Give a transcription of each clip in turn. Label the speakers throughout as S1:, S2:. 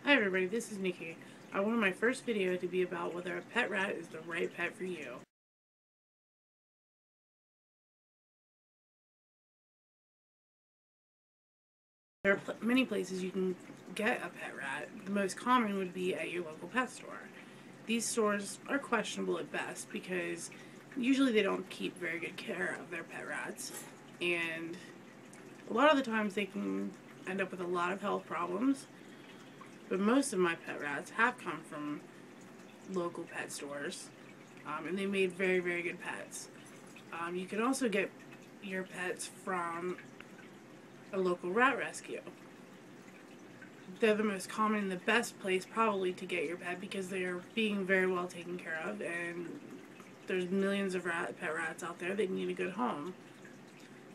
S1: Hi everybody, this is Nikki. I wanted my first video to be about whether a pet rat is the right pet for you. There are many places you can get a pet rat. The most common would be at your local pet store. These stores are questionable at best because usually they don't keep very good care of their pet rats, and a lot of the times they can end up with a lot of health problems. But most of my pet rats have come from local pet stores, and they made very, very good pets. You can also get your pets from a local rat rescue. They're the most common and the best place probably to get your pet because they are being very well taken care of, and there's millions of pet rats out there that need a good home.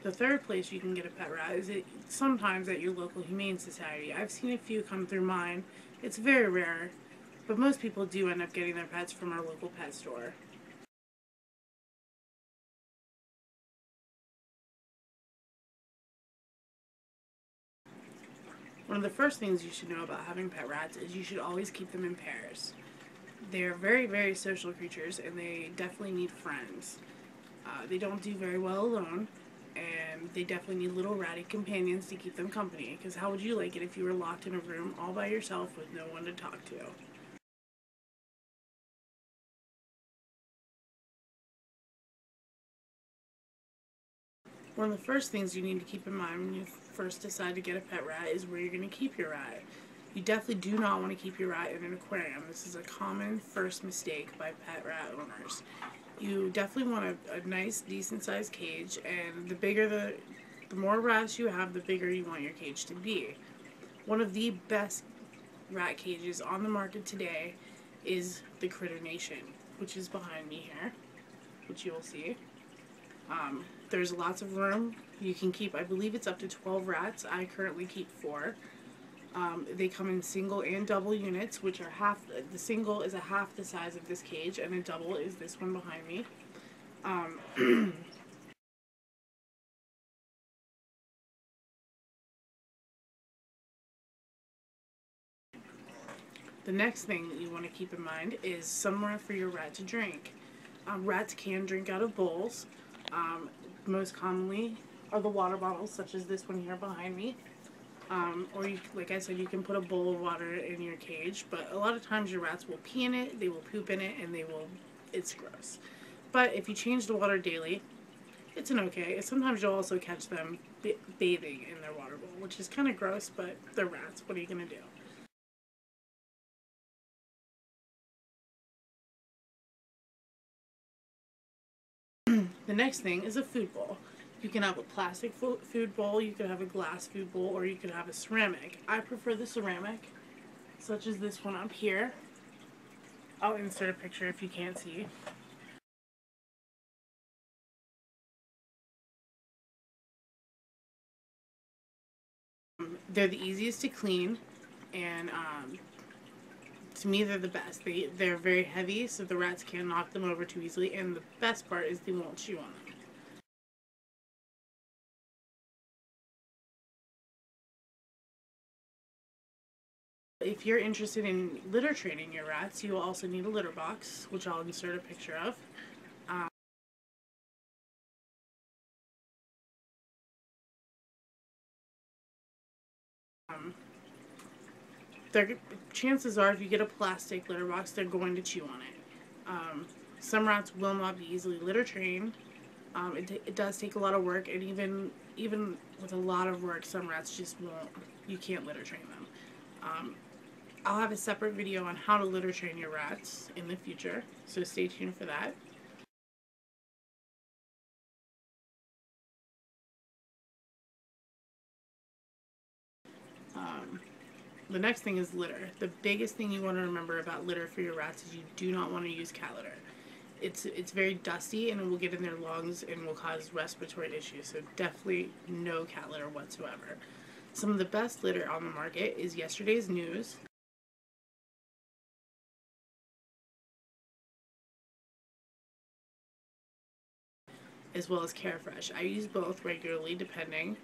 S1: The third place you can get a pet rat is sometimes at your local humane society. I've seen a few come through mine. It's very rare, but most people do end up getting their pets from our local pet store. One of the first things you should know about having pet rats is you should always keep them in pairs. They're very, very social creatures, and they definitely need friends. They don't do very well alone, and they definitely need little ratty companions to keep them company, because how would you like it if you were locked in a room all by yourself with no one to talk to? One of the first things you need to keep in mind when you first decide to get a pet rat is where you're going to keep your rat. You definitely do not want to keep your rat in an aquarium. This is a common first mistake by pet rat owners. You definitely want a nice, decent sized cage, and the more rats you have, the bigger you want your cage to be. One of the best rat cages on the market today is the Critter Nation, which is behind me here, which you will see. There's lots of room. You can keep, I believe it's up to 12 rats. I currently keep 4. They come in single and double units, which are the single is a half the size of this cage, and a double is this one behind me. The next thing that you want to keep in mind is somewhere for your rat to drink. Rats can drink out of bowls. Most commonly are the water bottles, such as this one here behind me. Or like I said, you can put a bowl of water in your cage, but a lot of times your rats will pee in it, they will poop in it, and it's gross. But if you change the water daily, it's an okay. Sometimes you'll also catch them bathing in their water bowl, which is kind of gross, but they're rats. What are you going to do? The next thing is a food bowl. You can have a plastic food bowl, you could have a glass food bowl, or you could have a ceramic. I prefer the ceramic, such as this one up here. I'll insert a picture if you can't see. They're the easiest to clean, and to me they're the best. They're very heavy, so the rats can't knock them over too easily, and the best part is they won't chew on them. If you're interested in litter training your rats, you will also need a litter box, which I'll insert a picture of. Um, chances are, if you get a plastic litter box, they're going to chew on it. Some rats will not be easily litter trained. It does take a lot of work, and even with a lot of work, some rats just won't. You can't litter train them. I'll have a separate video on how to litter train your rats in the future, so stay tuned for that. The next thing is litter. The biggest thing you want to remember about litter for your rats is you do not want to use cat litter. It's very dusty, and it will get in their lungs and will cause respiratory issues, so definitely no cat litter whatsoever. Some of the best litter on the market is Yesterday's News. As well as Carefresh. I use both regularly depending.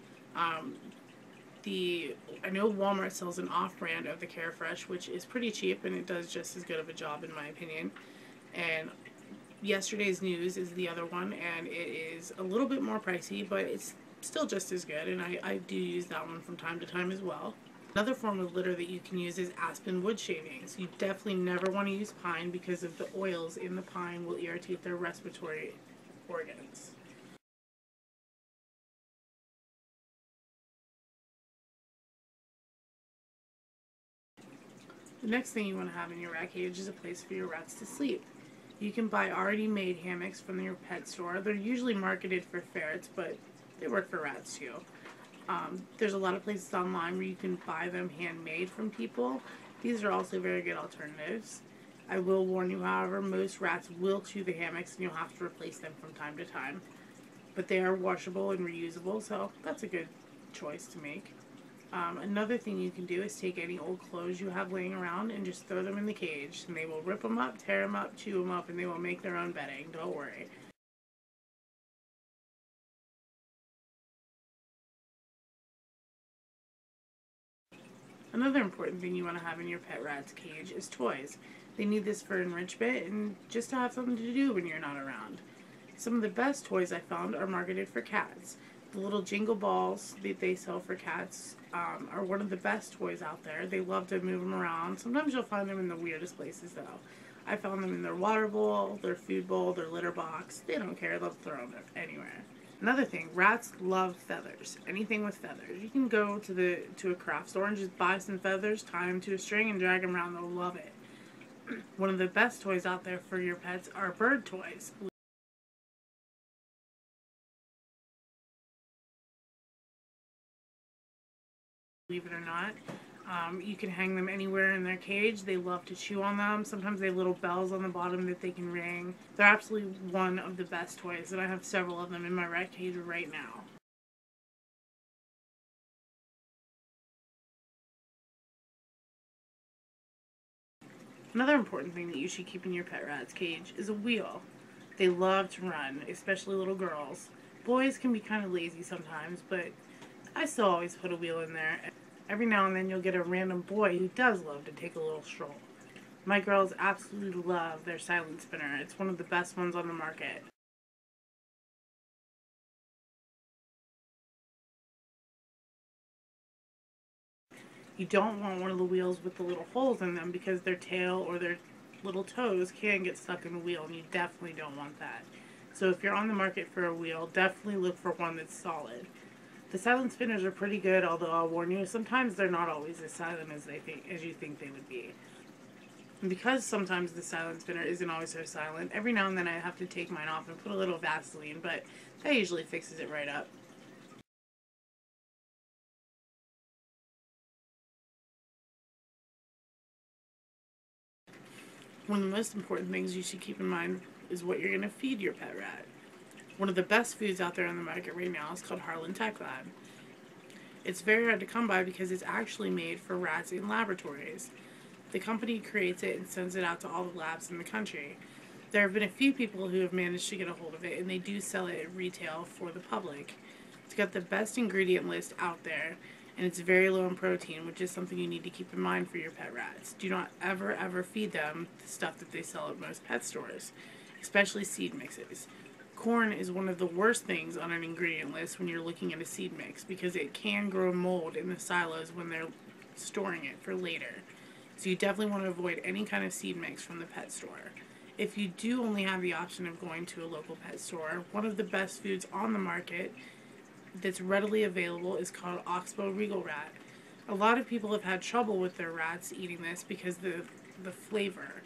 S1: I know Walmart sells an off-brand of the Carefresh, which is pretty cheap and it does just as good of a job in my opinion. And Yesterday's News is the other one, and it is a little bit more pricey, but it's still just as good, and I do use that one from time to time as well. Another form of litter that you can use is aspen wood shavings. You definitely never want to use pine because of the oils in the pine will irritate their respiratory organs. The next thing you want to have in your rat cage is a place for your rats to sleep. You can buy already made hammocks from your pet store. They're usually marketed for ferrets, but they work for rats too. There's a lot of places online where you can buy them handmade from people. These are also very good alternatives. I will warn you, however, most rats will chew the hammocks and you'll have to replace them from time to time. But they are washable and reusable, so that's a good choice to make. Another thing you can do is take any old clothes you have laying around and just throw them in the cage. And they will rip them up, tear them up, chew them up, and they will make their own bedding. Don't worry. Another important thing you want to have in your pet rat's cage is toys. They need this for enrichment and just to have something to do when you're not around. Some of the best toys I found are marketed for cats. The little jingle balls that they sell for cats are one of the best toys out there. They love to move them around. Sometimes you'll find them in the weirdest places though. I found them in their water bowl, their food bowl, their litter box. They don't care. They'll throw them anywhere. Another thing, rats love feathers. Anything with feathers. You can go to a craft store and just buy some feathers, tie them to a string, and drag them around. They'll love it. One of the best toys out there for your pets are bird toys. Believe it or not. You can hang them anywhere in their cage. They love to chew on them. Sometimes they have little bells on the bottom that they can ring. They're absolutely one of the best toys, and I have several of them in my rat cage right now. Another important thing that you should keep in your pet rat's cage is a wheel. They love to run, especially little girls. Boys can be kind of lazy sometimes, but I still always put a wheel in there. Every now and then you'll get a random boy who does love to take a little stroll. My girls absolutely love their silent spinner. It's one of the best ones on the market. You don't want one of the wheels with the little holes in them because their tail or their little toes can get stuck in the wheel, and you definitely don't want that. So if you're on the market for a wheel, definitely look for one that's solid. The silent spinners are pretty good, although I'll warn you, sometimes they're not always as silent as you think they would be. And because sometimes the silent spinner isn't always so silent, every now and then I have to take mine off and put a little Vaseline, but that usually fixes it right up. One of the most important things you should keep in mind is what you're going to feed your pet rat. One of the best foods out there on the market right now is called Harlan Tech Lab. It's very hard to come by because it's actually made for rats in laboratories. The company creates it and sends it out to all the labs in the country. There have been a few people who have managed to get a hold of it, and they do sell it at retail for the public. It's got the best ingredient list out there, and it's very low in protein, which is something you need to keep in mind for your pet rats. Do not ever feed them the stuff that they sell at most pet stores, especially seed mixes. Corn is one of the worst things on an ingredient list when you're looking at a seed mix because it can grow mold in the silos when they're storing it for later. So you definitely want to avoid any kind of seed mix from the pet store. If you do only have the option of going to a local pet store, one of the best foods on the market that's readily available is called oxbow regal rat. A lot of people have had trouble with their rats eating this because the flavor.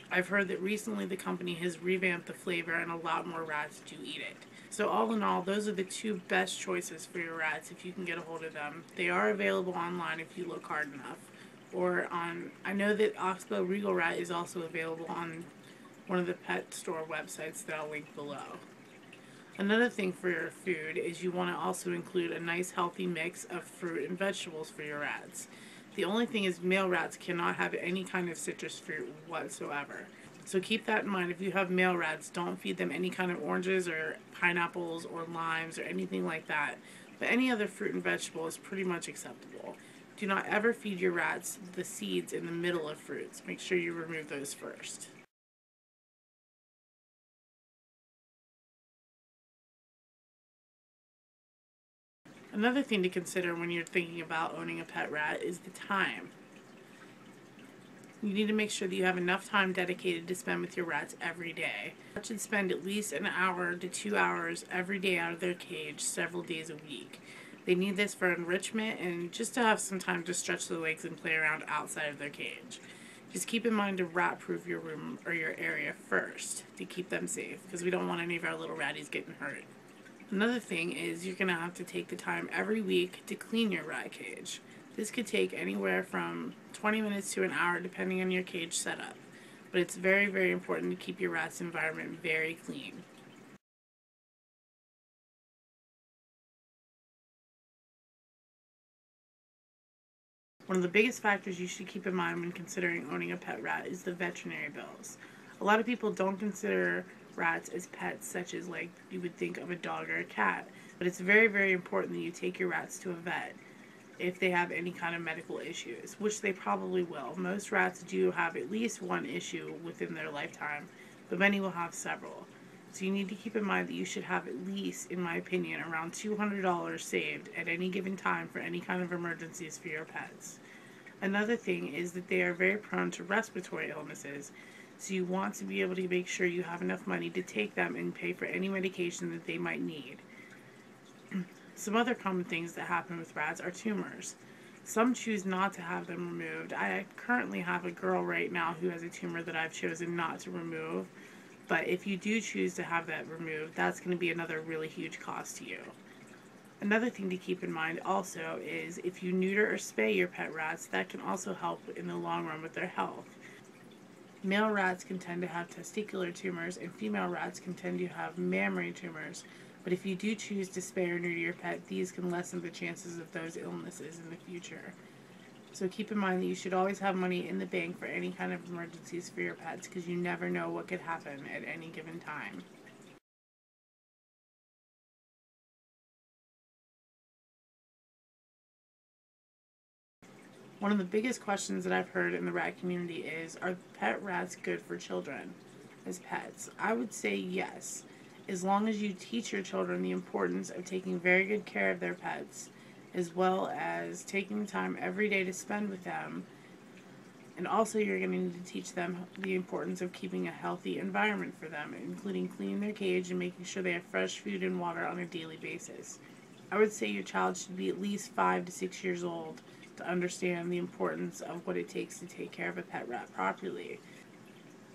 S1: I've heard that recently the company has revamped the flavor and allowed more rats to eat it. So all in all, those are the two best choices for your rats if you can get a hold of them. They are available online if you look hard enough. I know that Oxbow Regal Rat is also available on one of the pet store websites that I'll link below. Another thing for your food is you want to also include a nice healthy mix of fruit and vegetables for your rats. The only thing is male rats cannot have any kind of citrus fruit whatsoever. So keep that in mind. If you have male rats, don't feed them any kind of oranges or pineapples or limes or anything like that. but any other fruit and vegetable is pretty much acceptable. Do not ever feed your rats the seeds in the middle of fruits. Make sure you remove those first. Another thing to consider when you're thinking about owning a pet rat is the time. You need to make sure that you have enough time dedicated to spend with your rats every day. You should spend at least an hour to 2 hours every day out of their cage several days a week. They need this for enrichment and just to have some time to stretch their legs and play around outside of their cage. Just keep in mind to rat-proof your room or your area first to keep them safe, because we don't want any of our little ratties getting hurt. Another thing is you're going to have to take the time every week to clean your rat cage. This could take anywhere from 20 minutes to an hour depending on your cage setup, but it's very, very important to keep your rat's environment very clean. One of the biggest factors you should keep in mind when considering owning a pet rat is the veterinary bills. A lot of people don't consider rats as pets, such as like you would think of a dog or a cat, but it's very, very important that you take your rats to a vet if they have any kind of medical issues, which they probably will. Most rats do have at least one issue within their lifetime, but many will have several. So you need to keep in mind that you should have at least, in my opinion, around $200 saved at any given time for any kind of emergencies for your pets. Another thing is that they are very prone to respiratory illnesses, so you want to be able to make sure you have enough money to take them and pay for any medication that they might need. Some other common things that happen with rats are tumors. Some choose not to have them removed. I currently have a girl right now who has a tumor that I've chosen not to remove, but if you do choose to have that removed, that's going to be another really huge cost to you. Another thing to keep in mind also is if you neuter or spay your pet rats, that can also help in the long run with their health. Male rats can tend to have testicular tumors and female rats can tend to have mammary tumors. But if you do choose to spay or neuter your pet, these can lessen the chances of those illnesses in the future. So keep in mind that you should always have money in the bank for any kind of emergencies for your pets, because you never know what could happen at any given time. One of the biggest questions that I've heard in the rat community is, are pet rats good for children as pets? I would say yes, as long as you teach your children the importance of taking very good care of their pets, as well as taking the time every day to spend with them. And also you're going to need to teach them the importance of keeping a healthy environment for them, including cleaning their cage and making sure they have fresh food and water on a daily basis. I would say your child should be at least 5 to 6 years old to understand the importance of what it takes to take care of a pet rat properly.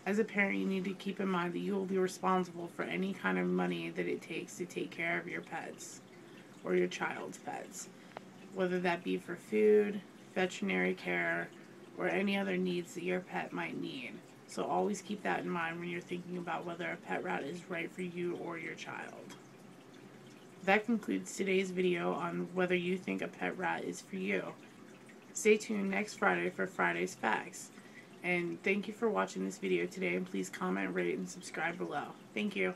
S1: As a parent, you need to keep in mind that you will be responsible for any kind of money that it takes to take care of your pets or your child's pets, whether that be for food, veterinary care, or any other needs that your pet might need. So always keep that in mind when you're thinking about whether a pet rat is right for you or your child. That concludes today's video on whether you think a pet rat is for you. Stay tuned next Friday for Friday's Facts. And thank you for watching this video today, and please comment, rate, and subscribe below. Thank you.